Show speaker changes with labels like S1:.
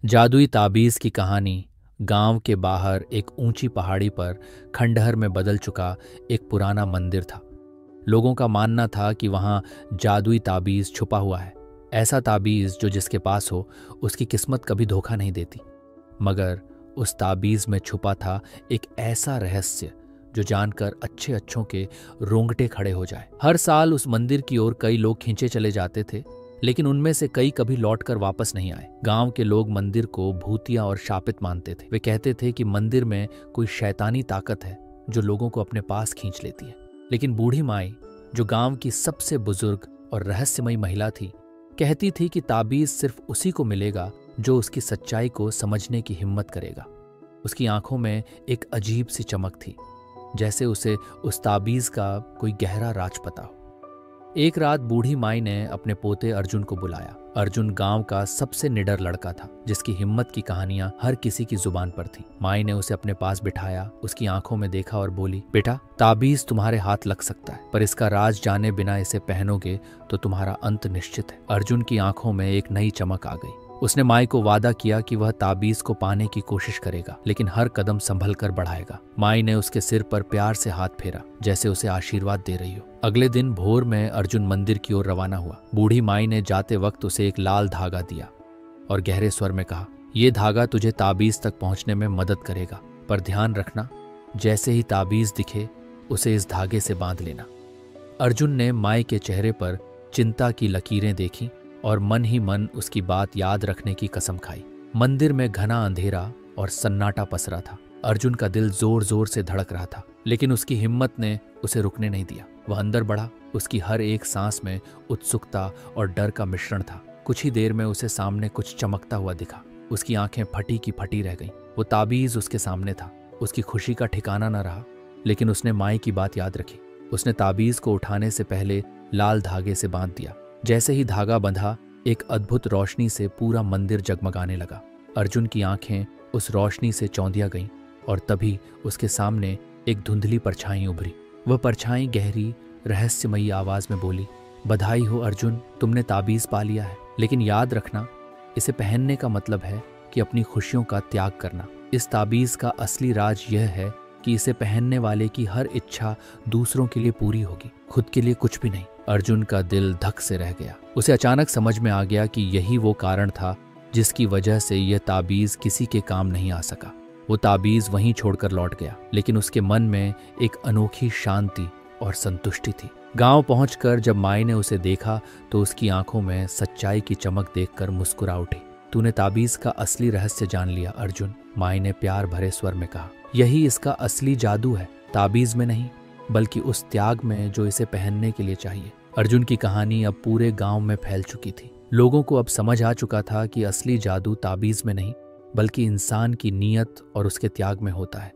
S1: जादुई ताबीज की कहानी गांव के बाहर एक ऊंची पहाड़ी पर खंडहर में बदल चुका एक पुराना मंदिर था। लोगों का मानना था कि वहां जादुई ताबीज छुपा हुआ है। ऐसा ताबीज जो जिसके पास हो उसकी किस्मत कभी धोखा नहीं देती। मगर उस ताबीज में छुपा था एक ऐसा रहस्य जो जानकर अच्छे अच्छों के रोंगटे खड़े हो जाए। हर साल उस मंदिर की ओर कई लोग खींचे चले जाते थे, लेकिन उनमें से कई कभी लौटकर वापस नहीं आए। गांव के लोग मंदिर को भूतिया और शापित मानते थे। वे कहते थे कि मंदिर में कोई शैतानी ताकत है जो लोगों को अपने पास खींच लेती है। लेकिन बूढ़ी माई, जो गांव की सबसे बुजुर्ग और रहस्यमयी महिला थी, कहती थी कि ताबीज सिर्फ उसी को मिलेगा जो उसकी सच्चाई को समझने की हिम्मत करेगा। उसकी आंखों में एक अजीब सी चमक थी, जैसे उसे उस ताबीज का कोई गहरा राज पता हो। एक रात बूढ़ी माई ने अपने पोते अर्जुन को बुलाया। अर्जुन गांव का सबसे निडर लड़का था, जिसकी हिम्मत की कहानियां हर किसी की जुबान पर थी। माई ने उसे अपने पास बिठाया, उसकी आंखों में देखा और बोली, बेटा, ताबीज तुम्हारे हाथ लग सकता है, पर इसका राज जाने बिना इसे पहनोगे तो तुम्हारा अंत निश्चित है। अर्जुन की आंखों में एक नई चमक आ गई। उसने माई को वादा किया कि वह ताबीज को पाने की कोशिश करेगा, लेकिन हर कदम संभल कर बढ़ाएगा। माई ने उसके सिर पर प्यार से हाथ फेरा, जैसे उसे आशीर्वाद दे रही हो। अगले दिन भोर में अर्जुन मंदिर की ओर रवाना हुआ। बूढ़ी माई ने जाते वक्त उसे एक लाल धागा दिया और गहरे स्वर में कहा, यह धागा तुझे ताबीज तक पहुंचने में मदद करेगा, पर ध्यान रखना, जैसे ही ताबीज दिखे उसे इस धागे से बांध लेना। अर्जुन ने माई के चेहरे पर चिंता की लकीरें देखी और मन ही मन उसकी बात याद रखने की कसम खाई। मंदिर में घना अंधेरा और सन्नाटा पसरा था। अर्जुन का दिल जोर जोर से धड़क रहा था, लेकिन उसकी हिम्मत ने उसे रुकने नहीं दिया। वह अंदर बढ़ा। उसकी हर एक सांस में उत्सुकता और डर का मिश्रण था। कुछ ही देर में उसे सामने कुछ चमकता हुआ दिखा। उसकी आंखें फटी की फटी रह गईं। वो ताबीज उसके सामने था। उसकी खुशी का ठिकाना न रहा, लेकिन उसने माई की बात याद रखी। उसने ताबीज को उठाने से पहले लाल धागे से बांध दिया। जैसे ही धागा बंधा, एक अद्भुत रोशनी से पूरा मंदिर जगमगाने लगा। अर्जुन की आंखें उस रोशनी से चौंधिया गईं और तभी उसके सामने एक धुंधली परछाई उभरी। वह परछाई गहरी रहस्यमयी आवाज में बोली, बधाई हो अर्जुन, तुमने ताबीज पा लिया है, लेकिन याद रखना, इसे पहनने का मतलब है कि अपनी खुशियों का त्याग करना। इस ताबीज का असली राज यह है कि इसे पहनने वाले की हर इच्छा दूसरों के लिए पूरी होगी, खुद के लिए कुछ भी नहीं। अर्जुन का दिल धक से रह गया। उसे अचानक समझ में आ गया कि यही वो कारण था जिसकी वजह से यह ताबीज किसी के काम नहीं आ सका। वो ताबीज वहीं छोड़कर लौट गया, लेकिन उसके मन में एक अनोखी शांति और संतुष्टि थी। गांव पहुंचकर जब माई ने उसे देखा तो उसकी आंखों में सच्चाई की चमक देखकर मुस्कुरा उठी। तूने ताबीज का असली रहस्य जान लिया अर्जुन, माई ने प्यार भरे स्वर में कहा। यही इसका असली जादू है, ताबीज में नहीं, बल्कि उस त्याग में जो इसे पहनने के लिए चाहिए। अर्जुन की कहानी अब पूरे गांव में फैल चुकी थी। लोगों को अब समझ आ चुका था कि असली जादू ताबीज में नहीं, बल्कि इंसान की नीयत और उसके त्याग में होता है।